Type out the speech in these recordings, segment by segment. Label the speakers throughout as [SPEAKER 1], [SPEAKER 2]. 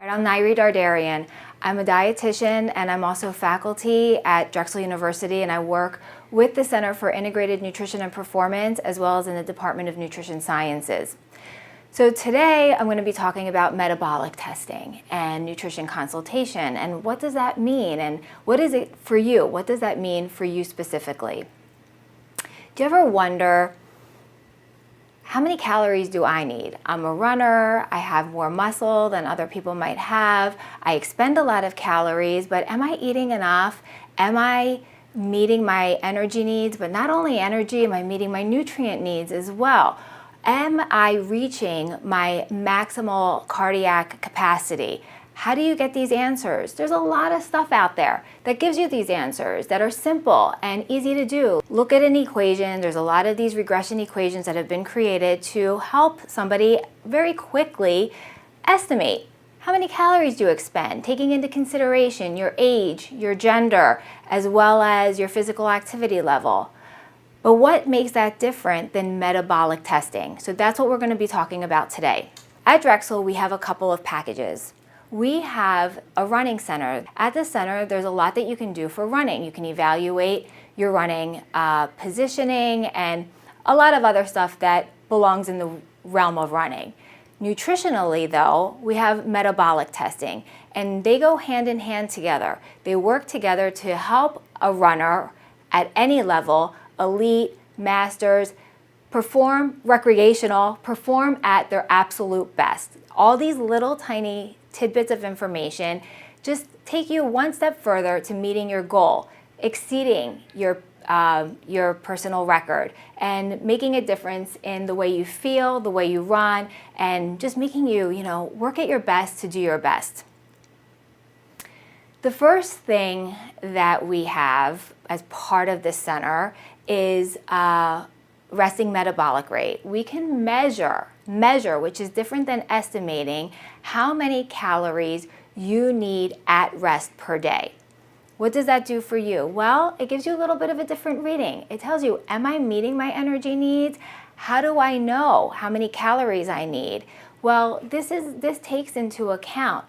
[SPEAKER 1] I'm Nyree Dardarian. I'm a dietitian and I'm also faculty at Drexel University, and I work with the Center for Integrated Nutrition and Performance as well as in the Department of Nutrition Sciences. So today I'm going to be talking about metabolic testing and nutrition consultation, and what does that mean and what is it for you? What does that mean for you specifically? Do you ever wonder, how many calories do I need? I'm a runner, I have more muscle than other people might have, I expend a lot of calories, but am I eating enough? Am I meeting my energy needs? But not only energy, am I meeting my nutrient needs as well? Am I reaching my maximal cardiac capacity? How do you get these answers? There's a lot of stuff out there that gives you these answers that are simple and easy to do. Look at an equation. There's a lot of these regression equations that have been created to help somebody very quickly estimate how many calories do you expend, taking into consideration your age, your gender, as well as your physical activity level. But what makes that different than metabolic testing? So that's what we're going to be talking about today. At Drexel, we have a couple of packages. We have a running center. At the center, there's a lot that you can do for running. You can evaluate your running positioning and a lot of other stuff that belongs in the realm of running. Nutritionally, though, we have metabolic testing, and they go hand in hand together. They work together to help a runner at any level, elite, masters, perform recreational, perform at their absolute best. All these little tiny tidbits of information just take you one step further to meeting your goal, exceeding your personal record, and making a difference in the way you feel, the way you run, and just making you, work at your best to do your best. The first thing that we have as part of this center is resting metabolic rate. We can measure, which is different than estimating, how many calories you need at rest per day. What does that do for you? Well, it gives you a little bit of a different reading. It tells you, am I meeting my energy needs? How do I know how many calories I need? Well, this takes into account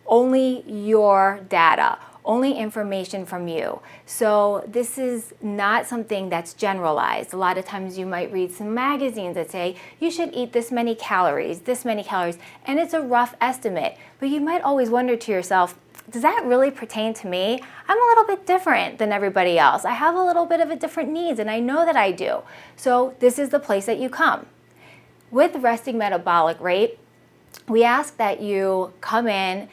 [SPEAKER 1] only your data, only information from you. So this is not something that's generalized. A lot of times you might read some magazines that say you should eat this many calories, and it's a rough estimate. But you might always wonder to yourself, does that really pertain to me? I'm a little bit different than everybody else. I have a little bit of a different needs, and I know that I do. So this is the place that you come. With resting metabolic rate, we ask that you come in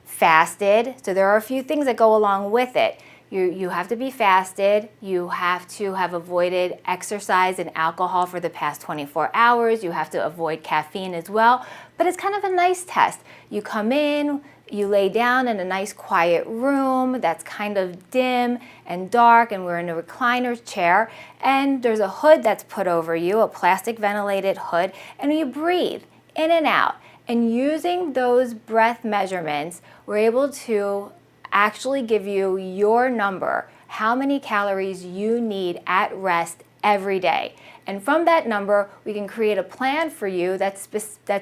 [SPEAKER 1] fasted. So there are a few things that go along with it. You have to be fasted. You have to have avoided exercise and alcohol for the past 24 hours. You have to avoid caffeine as well. But it's kind of a nice test. You come in, you lay down in a nice quiet room that's kind of dim and dark, and we're in a recliner chair, and there's a hood that's put over you, a plastic ventilated hood, and you breathe in and out. And using those breath measurements, we're able to actually give you your number, how many calories you need at rest every day. And from that number, we can create a plan for you that's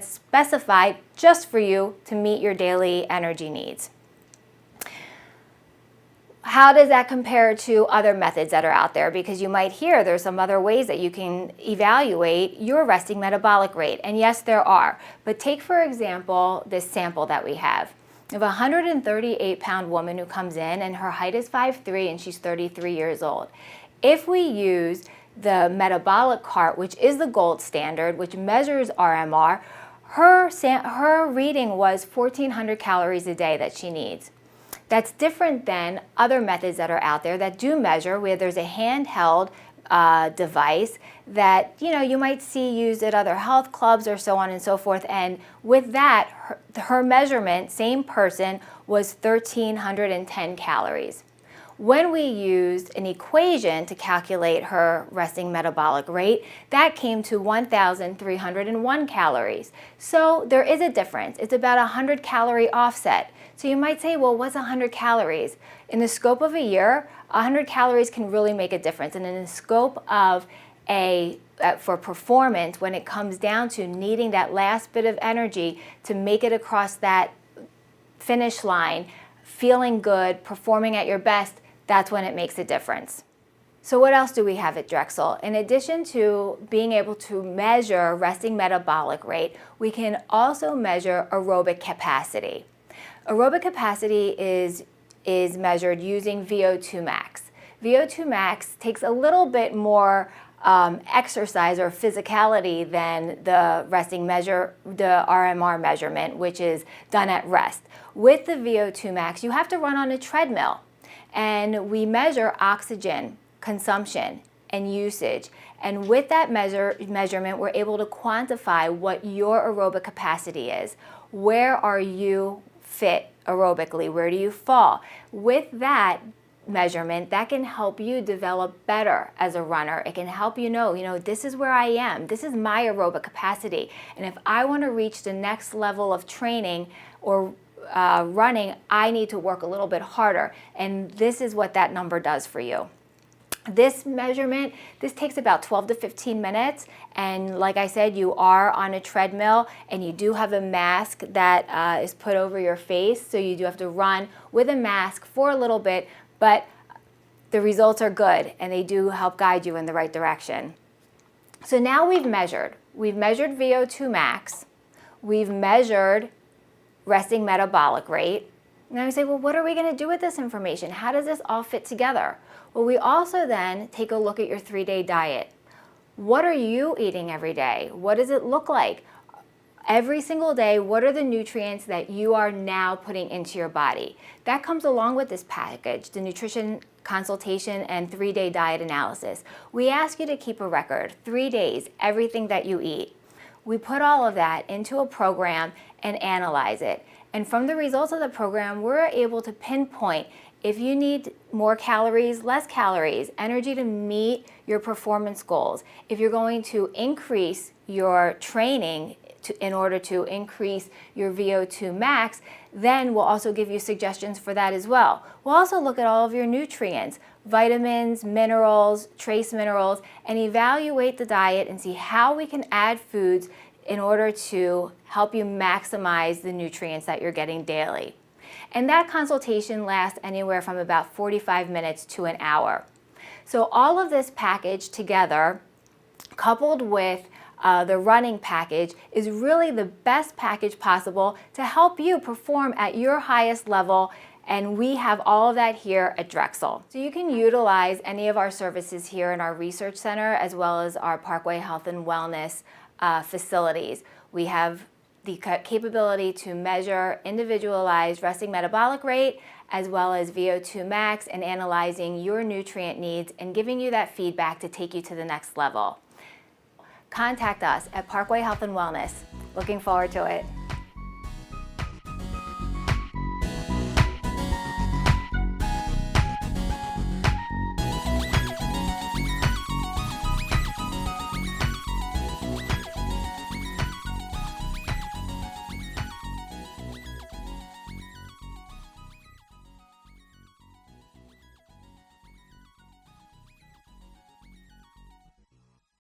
[SPEAKER 1] specified just for you to meet your daily energy needs. How does that compare to other methods that are out there? Because you might hear there's some other ways that you can evaluate your resting metabolic rate. And yes, there are. But take, for example, this sample that we have. We have a 138-pound woman who comes in, and her height is 5'3", and she's 33 years old. If we use the metabolic cart, which is the gold standard, which measures RMR, her reading was 1,400 calories a day that she needs. That's different than other methods that are out there that do measure, where there's a handheld device that you might see used at other health clubs or so on and so forth. And with that, her measurement, same person, was 1,310 calories. When we used an equation to calculate her resting metabolic rate, that came to 1,301 calories. So there is a difference. It's about a 100 calorie offset. So you might say, well, what's 100 calories? In the scope of a year, 100 calories can really make a difference. And in the scope of for performance, when it comes down to needing that last bit of energy to make it across that finish line, feeling good, performing at your best, that's when it makes a difference. So what else do we have at Drexel? In addition to being able to measure resting metabolic rate, we can also measure aerobic capacity. Aerobic capacity is measured using VO2 max. VO2 max takes a little bit more exercise or physicality than the RMR measurement, which is done at rest. With the VO2 max, you have to run on a treadmill, and we measure oxygen consumption and usage. And with that measurement, we're able to quantify what your aerobic capacity is. Where are you fit aerobically? Where do you fall? With that measurement, that can help you develop better as a runner. It can help you know, this is where I am. This is my aerobic capacity. And if I want to reach the next level of training or running, I need to work a little bit harder. And this is what that number does for you. This measurement, this takes about 12 to 15 minutes. And like I said, you are on a treadmill and you do have a mask that is put over your face. So you do have to run with a mask for a little bit, but the results are good and they do help guide you in the right direction. So now we've measured VO2 max, we've measured resting metabolic rate. Now you say, well, what are we going to do with this information? How does this all fit together? Well, we also then take a look at your 3-day diet. What are you eating every day? What does it look like? Every single day, what are the nutrients that you are now putting into your body? That comes along with this package, the nutrition consultation and 3-day diet analysis. We ask you to keep a record, 3 days, everything that you eat. We put all of that into a program and analyze it. And from the results of the program, we're able to pinpoint if you need more calories, less calories, energy to meet your performance goals. If you're going to increase your training in order to increase your VO2 max, then we'll also give you suggestions for that as well. We'll also look at all of your nutrients, vitamins, minerals, trace minerals, and evaluate the diet and see how we can add foods in order to help you maximize the nutrients that you're getting daily. And that consultation lasts anywhere from about 45 minutes to an hour. So all of this package together, coupled with the running package, is really the best package possible to help you perform at your highest level. And we have all of that here at Drexel. So you can utilize any of our services here in our research center as well as our Parkway Health and Wellness facilities. We have the capability to measure individualized resting metabolic rate as well as VO2 max and analyzing your nutrient needs and giving you that feedback to take you to the next level. Contact us at Parkway Health and Wellness. Looking forward to it.